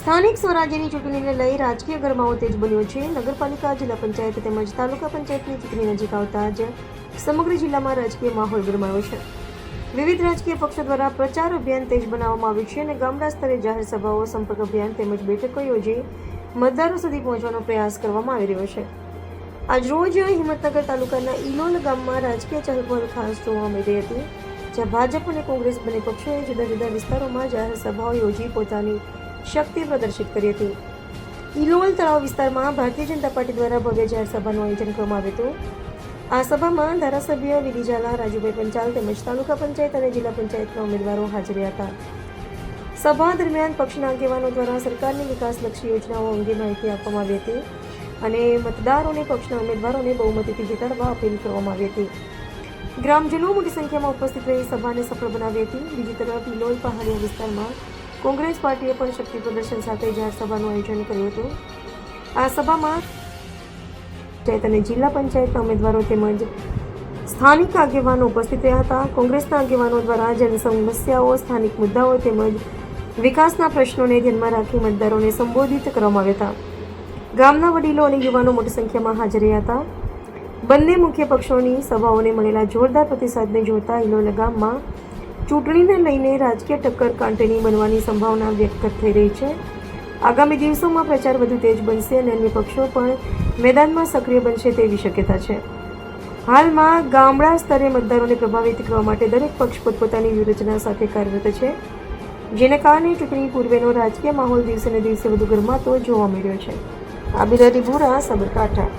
સ્થાનિક સ્વરાજ્યની ચૂંટણીને લઈ રાજકીય ગરમાવો તેજ બન્યો છે. નગરપાલિકા, જિલ્લા પંચાયત તેમજ તાલુકા પંચાયતની ચૂંટણી નજીક આવતા જ સમગ્ર જિલ્લામાં રાજકીય માહોલ ગરમાયો છે. વિવિધ રાજકીય પક્ષો દ્વારા પ્રચાર અભિયાન તેજ બનાવવામાં આવ્યું છે અને ગામડા સ્તરે જાહેર સભાઓ, સંપર્ક અભિયાન તેમજ બેઠકો યોજી મતદારો સુધી પહોંચવાનો પ્રયાસ કરવામાં આવી રહ્યો છે. આજરોજ હિંમતનગર તાલુકાના ઇલોલ ગામમાં રાજકીય ચહલપહલ ખાસ જોવા મળી રહી હતી, જ્યાં ભાજપ અને કોંગ્રેસ બંને પક્ષોએ જુદા જુદા વિસ્તારોમાં જાહેર સભાઓ યોજી પોતાની શક્તિ પ્રદર્શિત કરી હતી. ઇલોલ તળાવ વિસ્તારમાં ભારતીય જનતા પાર્ટી દ્વારા ભવ્ય જાહેર સભાનું આયોજન કરવામાં આવ્યું હતું. આ સભામાં ધારાસભ્ય વિલી ઝાલા, રાજુભાઈ પંચાલ તેમજ તાલુકા પંચાયત અને જિલ્લા પંચાયતના ઉમેદવારો હાજર હતા. સભા દરમિયાન પક્ષના આગેવાનો દ્વારા સરકારની વિકાસલક્ષી યોજનાઓ અંગે માહિતી આપવામાં આવી હતી અને મતદારોને પક્ષના ઉમેદવારોને બહુમતીથી જીતાડવા અપીલ કરવામાં આવી હતી. ગ્રામજનો મોટી સંખ્યામાં ઉપસ્થિત રહી સભાને સફળ બનાવી હતી. બીજી તરફ ઇલોલ પહાડિયા વિસ્તારમાં કોંગ્રેસ પાર્ટીએ પણ શક્તિ પ્રદર્શન સાથે જાહેર સભાનું આયોજન કર્યું હતું. આ સભામાં પંચાયત અને જિલ્લા પંચાયતના ઉમેદવારો તેમજ સ્થાનિક આગેવાનો ઉપસ્થિત રહ્યા હતા. કોંગ્રેસના આગેવાનો દ્વારા જન સમસ્યાઓ, સ્થાનિક મુદ્દાઓ તેમજ વિકાસના પ્રશ્નોને ધ્યાનમાં રાખી મતદારોને સંબોધિત કરવામાં આવ્યા હતા. ગામના વડીલો અને યુવાનો મોટી સંખ્યામાં હાજર રહ્યા હતા. બંને મુખ્ય પક્ષોની સભાઓને મળેલા જોરદાર પ્રતિસાદને જોતા ઇલોલ ગામમાં ચૂંટણીને લઈને રાજકીય ટક્કર કાંટેની બનવાની સંભાવના વ્યક્ત થઈ રહી છે. આગામી દિવસોમાં પ્રચાર વધુ તેજ બનશે અને અન્ય પક્ષો પણ મેદાનમાં સક્રિય બનશે તેવી શક્યતા છે. હાલમાં ગામડા સ્તરે મતદારોને પ્રભાવિત કરવા માટે દરેક પક્ષ પોતપોતાની વ્યૂહરચના સાથે કાર્યરત છે, જેને કારણે ચૂંટણી પૂર્વેનો રાજકીય માહોલ દિવસે ને દિવસે વધુ ગરમાતો જોવા મળ્યો છે. આબિર અલી ભૂરા, સાબરકાંઠા.